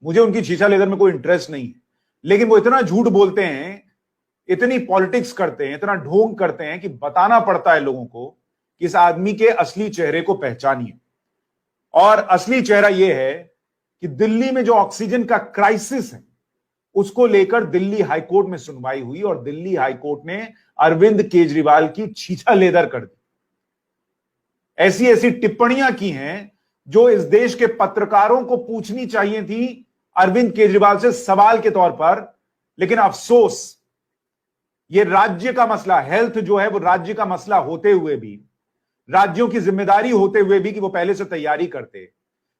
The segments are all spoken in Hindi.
मुझे उनकी शीशा लेदर में कोई इंटरेस्ट नहीं है, लेकिन वो इतना झूठ बोलते हैं, इतनी पॉलिटिक्स करते हैं, इतना ढोंग करते हैं कि बताना पड़ता है लोगों को कि इस आदमी के असली चेहरे को पहचानिए। और असली चेहरा यह है कि दिल्ली में जो ऑक्सीजन का क्राइसिस है उसको लेकर दिल्ली हाईकोर्ट में सुनवाई हुई और दिल्ली हाईकोर्ट ने अरविंद केजरीवाल की छीछा लेदर कर दी। ऐसी ऐसी टिप्पणियां की हैं जो इस देश के पत्रकारों को पूछनी चाहिए थी अरविंद केजरीवाल से सवाल के तौर पर, लेकिन अफसोस ये राज्य का मसला, हेल्थ जो है वो राज्य का मसला होते हुए भी, राज्यों की जिम्मेदारी होते हुए भी कि वो पहले से तैयारी करते।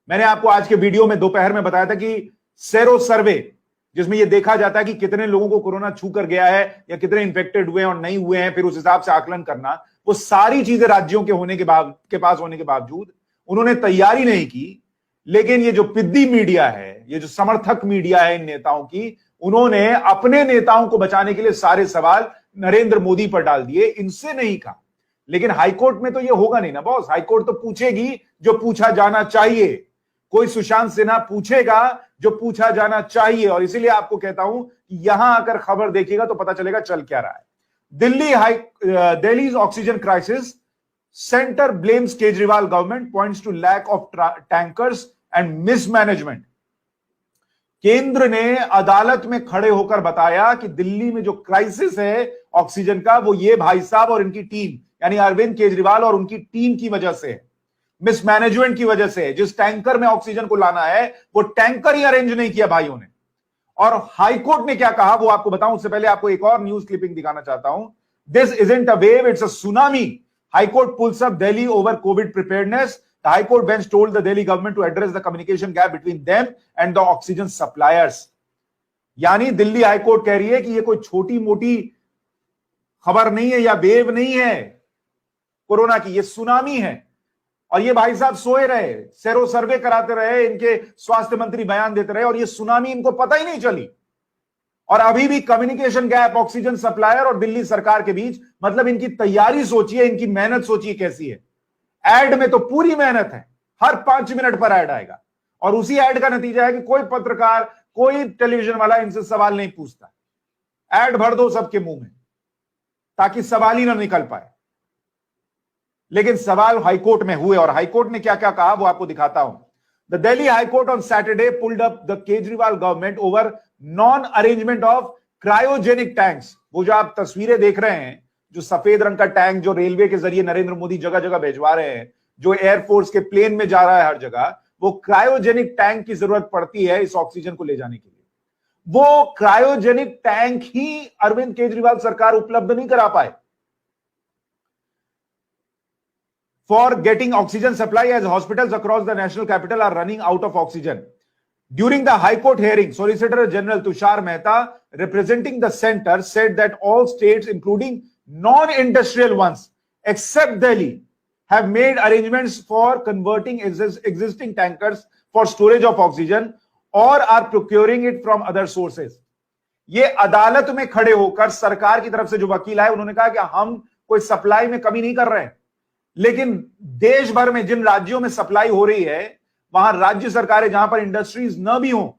मैंने आपको आज के वीडियो में दोपहर में बताया था कि सेरो सर्वे, जिसमें यह देखा जाता है कि कितने लोगों को कोरोना छू कर गया है या कितने इंफेक्टेड हुए हैं और नहीं हुए हैं, फिर उस हिसाब से आकलन करना, वो सारी चीजें राज्यों के होने के पास होने के बावजूद उन्होंने तैयारी नहीं की। लेकिन ये जो पिद्दी मीडिया है, ये जो समर्थक मीडिया है इन नेताओं की, उन्होंने अपने नेताओं को बचाने के लिए सारे सवाल नरेंद्र मोदी पर डाल दिए, इनसे नहीं कहा। लेकिन हाईकोर्ट में तो ये होगा नहीं ना बॉस, हाईकोर्ट तो पूछेगी जो पूछा जाना चाहिए। कोई सुशांत सिन्हा पूछेगा जो पूछा जाना चाहिए, और इसीलिए आपको कहता हूं कि यहां आकर खबर देखिएगा तो पता चलेगा चल क्या रहा है। Delhi oxygen crisis, centre blames Kejriwal government, points to lack of tankers and mismanagement. केंद्र ने अदालत में खड़े होकर बताया कि दिल्ली में जो क्राइसिस है ऑक्सीजन का, वो ये भाई साहब और इनकी टीम, यानी अरविंद केजरीवाल और उनकी टीम की वजह से है, मिसमैनेजमेंट की वजह से है। जिस टैंकर में ऑक्सीजन को लाना है वो टैंकर ही अरेंज नहीं किया भाइयों ने। और हाईकोर्ट ने क्या कहा वो आपको बताऊं, उससे पहले आपको एक और न्यूज क्लिपिंग दिखाना चाहता हूं। This isn't a wave, it's a tsunami. High court pulls up Delhi over Covid preparedness. The High Court bench told the Delhi government to address the communication gap between them and the oxygen suppliers. यानी दिल्ली हाईकोर्ट कह रही है कि ये कोई छोटी मोटी खबर नहीं है या वेव नहीं है कोरोना की, ये सुनामी है। और ये भाई साहब सोए रहे, सेरो सर्वे कराते रहे, इनके स्वास्थ्य मंत्री बयान देते रहे और ये सुनामी इनको पता ही नहीं चली। और अभी भी कम्युनिकेशन गैप ऑक्सीजन सप्लायर और दिल्ली सरकार के बीच, मतलब इनकी तैयारी सोचिए, इनकी मेहनत सोचिए कैसी है। एड में तो पूरी मेहनत है, हर 5 मिनट पर एड आएगा और उसी एड का नतीजा है कि कोई पत्रकार, कोई टेलीविजन वाला इनसे सवाल नहीं पूछता। एड भर दो सबके मुंह में ताकि सवाल ही ना निकल पाए। लेकिन सवाल हाईकोर्ट में हुए और हाईकोर्ट ने क्या क्या कहा वो आपको दिखाता हूं। The Delhi high court on Saturday pulled up the Kejriwal government over non arrangement of cryogenic tanks. वो जो आप तस्वीरें देख रहे हैं, जो सफेद रंग का टैंक जो रेलवे के जरिए नरेंद्र मोदी जगह जगह भेजवा रहे हैं, जो एयरफोर्स के प्लेन में जा रहा है हर जगह, वो क्रायोजेनिक टैंक की जरूरत पड़ती है इस ऑक्सीजन को ले जाने के लिए। वो क्रायोजेनिक टैंक ही अरविंद केजरीवाल सरकार उपलब्ध नहीं करा पाए for getting oxygen supply as hospitals across the national capital are running out of oxygen. During the High Court hearing, Solicitor General Tushar Mehta, representing the center, said that all states, including non-industrial ones, except Delhi, have made arrangements for converting existing tankers for storage of oxygen or are procuring it from other sources. ये अदालत में खड़े होकर सरकार की तरफ से जो वकील है उन्होंने कहा कि हम कोई सप्लाई में कमी नहीं कर रहे हैं, लेकिन देश भर में जिन राज्यों में सप्लाई हो रही है वहां राज्य सरकारें जहां पर इंडस्ट्रीज न भी हो,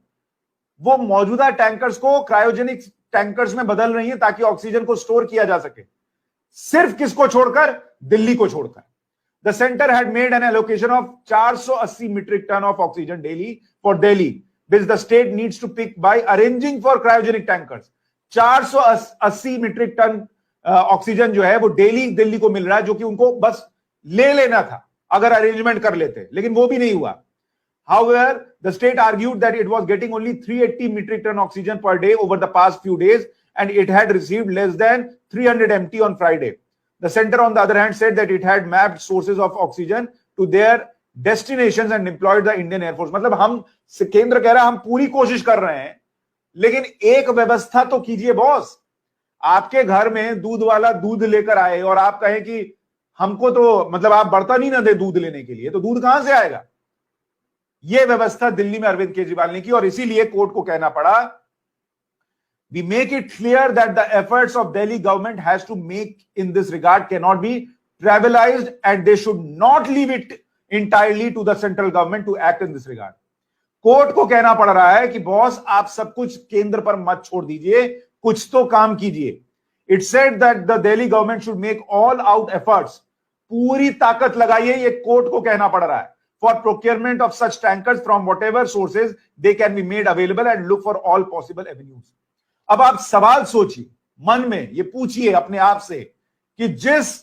वो मौजूदा टैंकर्स को क्रायोजेनिक टैंकर्स में बदल रही है ताकि ऑक्सीजन को स्टोर किया जा सके। सिर्फ किसको छोड़कर? दिल्ली को छोड़कर। The centre had made an allocation of 480 metric ton of oxygen daily for Delhi, which the state needs to pick by arranging for cryogenic tankers. 480 metric ton oxygen जो है वो डेली दिल्ली को मिल रहा है, जो कि उनको बस ले लेना था अगर अरेंजमेंट कर लेते, लेकिन वो भी नहीं हुआ। However, the state argued that it was getting only 380 metric ton oxygen per day over the past few days and it had received less than 300 MT on Friday. The center on the other hand said that it had mapped sources of oxygen to their destinations and employed the Indian Air Force. मतलब हम, केंद्र कह रहा है हम पूरी कोशिश कर रहे हैं, लेकिन एक व्यवस्था तो कीजिए बॉस। आपके घर में दूध वाला दूध लेकर आए और आप कहें कि हमको तो मतलब आप बर्तन ही ना दे दूध लेने के लिए, तो दूध कहां से आएगा? यह व्यवस्था दिल्ली में अरविंद केजरीवाल ने की और इसीलिए कोर्ट को कहना पड़ा, we make it clear that the efforts of Delhi government has to make in this regard can not be trivialised and they should not leave it entirely to the central government to act in this regard. Court को कहना पड़ रहा है कि बॉस आप सब कुछ केंद्र पर मत छोड़ दीजिए, कुछ तो काम कीजिए। It said that the Delhi government should make all out efforts, पूरी ताकत लगाइए, ये कोर्ट को कहना पड़ रहा है, for procurement of such tankers from whatever sources they can be made available and look for all possible avenues. अब आप सवाल सोचिए, मन में ये पूछिए अपने आप से कि जिस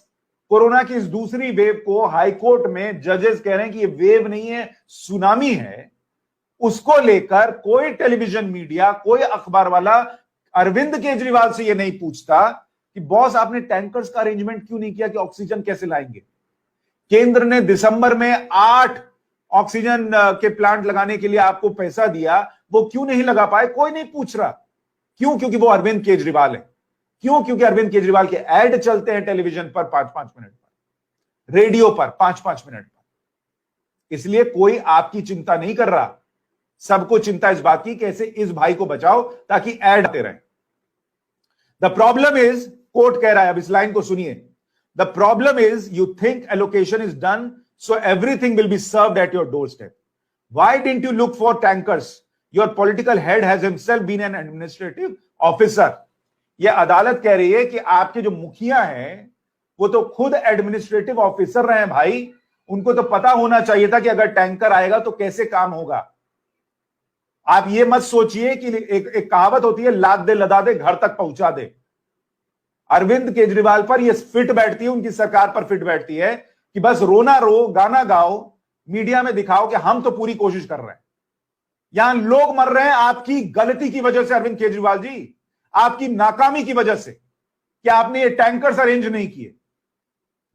कोरोना की इस दूसरी वेव को हाईकोर्ट में जजेस कह रहे हैं कि ये वेव नहीं है, सुनामी है, उसको लेकर कोई टेलीविजन मीडिया, कोई अखबार वाला अरविंद केजरीवाल से ये नहीं पूछता कि बॉस आपने टैंकर्स का अरेंजमेंट क्यों नहीं किया, कि ऑक्सीजन कैसे लाएंगे। केंद्र ने दिसंबर में 8 ऑक्सीजन के प्लांट लगाने के लिए आपको पैसा दिया, वो क्यों नहीं लगा पाए, कोई नहीं पूछ रहा। क्यों? क्योंकि वो अरविंद केजरीवाल है। क्यों? क्योंकि अरविंद केजरीवाल के ऐड चलते हैं टेलीविजन पर 5-5 मिनट पर, रेडियो पर 5-5 मिनट पर। इसलिए कोई आपकी चिंता नहीं कर रहा, सबको चिंता इस बात की कैसे इस भाई को बचाओ ताकि ऐड आते रहे। द प्रॉब्लम इज, कोर्ट कह रहा है, अब इस लाइन को सुनिए, the problem is you think allocation is done so everything will be served at your door step. Why didn't you look for tankers? Your political head has himself been an administrative officer. यह अदालत कह रही है कि आपके जो मुखिया हैं वो तो खुद एडमिनिस्ट्रेटिव ऑफिसर रहे हैं भाई, उनको तो पता होना चाहिए था कि अगर टैंकर आएगा तो कैसे काम होगा। आप ये मत सोचिए कि एक कहावत होती है, लाद दे लदा दे घर तक पहुंचा दे। अरविंद केजरीवाल पर यह फिट बैठती है, उनकी सरकार पर फिट बैठती है कि बस रोना रो, गाना गाओ, मीडिया में दिखाओ कि हम तो पूरी कोशिश कर रहे हैं। यहां लोग मर रहे हैं आपकी गलती की वजह से, अरविंद केजरीवाल जी, आपकी नाकामी की वजह से, कि आपने ये टैंकर्स अरेंज नहीं किए।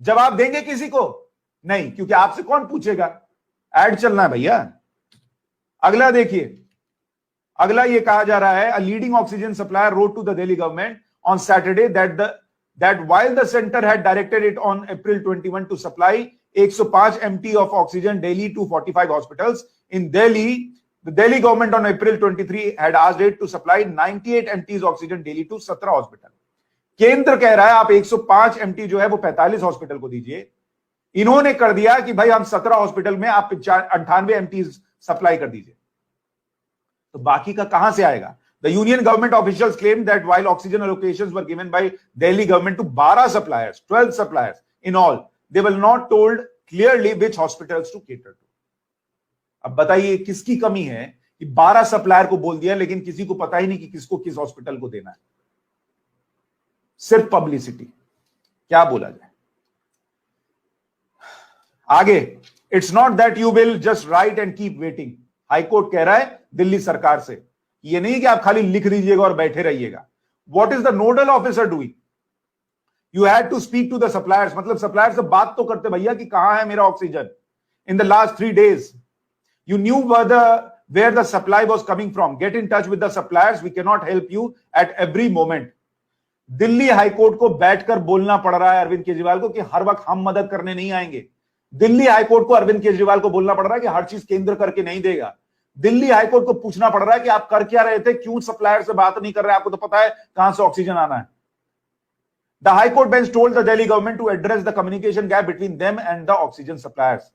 जवाब देंगे किसी को? नहीं, क्योंकि आपसे कौन पूछेगा, ऐड चलना है भैया। अगला देखिए, अगला ये कहा जा रहा है, a leading oxygen supplier wrote to the Delhi government on Saturday that while the center had directed it on April 21 to supply 105 MT of oxygen daily to 45 hospitals in Delhi, the Delhi government on April 23 had asked it to supply 98 MTs oxygen daily to 17 hospitals. केंद्र कह रहा है आप 105 MT जो है वो 45 हॉस्पिटल को दीजिए। इन्होंने कर दिया कि भाई हम 17 हॉस्पिटल में आप 98 MT सप्लाई कर दीजिए, तो बाकी का कहां से आएगा? The union government officials claimed that while oxygen allocations were given by Delhi government to 12 suppliers, 12 suppliers in all, they were not told clearly which hospitals to cater to. अब बताइए किसकी कमी है कि 12 सप्लायर को बोल दिया लेकिन किसी को पता ही नहीं कि किसको किस हॉस्पिटल को देना है। सिर्फ पब्लिसिटी, क्या बोला जाए आगे। It's not that you will just right and keep waiting. High court कह रहा है दिल्ली सरकार से, ये नहीं कि आप खाली लिख दीजिएगा और बैठे रहिएगा। What is the nodal officer doing? You had to speak to the suppliers, मतलब सप्लायर से बात तो करते भैया कि कहां है मेरा oxygen. In the last 3 days you knew where the supply was coming from. Get in touch with the suppliers. We cannot help you at every moment. Delhi high court को बैठकर बोलना पड़ रहा है अरविंद केजरीवाल को कि हर वक्त हम मदद करने नहीं आएंगे। दिल्ली हाईकोर्ट को अरविंद केजरीवाल को बोलना पड़ रहा है कि हर चीज केंद्र करके नहीं देगा। दिल्ली हाईकोर्ट को पूछना पड़ रहा है कि आप कर क्या रहे थे, क्यों सप्लायर से बात नहीं कर रहे, आपको तो पता है कहां से ऑक्सीजन आना है। The High Court bench told the Delhi government to address the communication gap between them and the oxygen suppliers.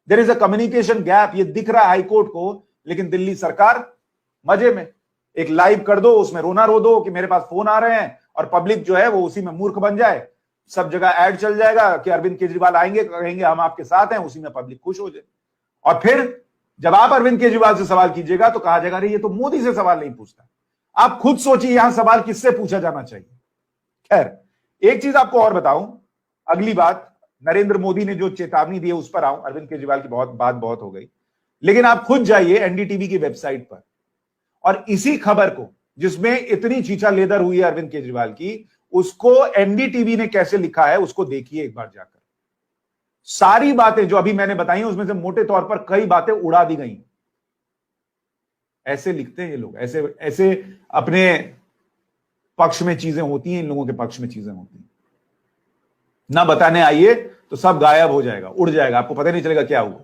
There is a communication gap, ये दिख रहा है हाईकोर्ट को, लेकिन दिल्ली सरकार मजे में एक लाइव कर दो, उसमें रोना रो दो कि मेरे पास फोन आ रहे हैं, और पब्लिक जो है वो उसी में मूर्ख बन जाए। सब जगह ऐड चल जाएगा कि अरविंद केजरीवाल आएंगे, कहेंगे हम आपके साथ हैं, उसी में पब्लिक खुश हो जाए। और फिर जब आप अरविंद केजरीवाल से सवाल कीजिएगा तो कहा जाएगा अरे ये तो मोदी से सवाल नहीं पूछता। आप खुद सोचिए यहां सवाल किससे पूछा जाना चाहिए। खैर, एक चीज आपको और बताऊं, अगली बात, नरेंद्र मोदी ने जो चेतावनी दी है उस पर आऊं। अरविंद केजरीवाल की बहुत हो गई, लेकिन आप खुद जाइए एनडीटीवी की वेबसाइट पर और इसी खबर को, जिसमें इतनी चीचा लेदर हुई है अरविंद केजरीवाल की, उसको एनडीटीवी ने कैसे लिखा है उसको देखिए एक बार जाकर। सारी बातें जो अभी मैंने बताई उसमें से मोटे तौर पर कई बातें उड़ा दी गई। ऐसे लिखते हैं ये लोग, ऐसे अपने पक्ष में चीजें होती हैं, इन लोगों के पक्ष में चीजें होती हैं। ना बताने आइए तो सब गायब हो जाएगा, उड़ जाएगा, आपको पता नहीं चलेगा क्या हुआ।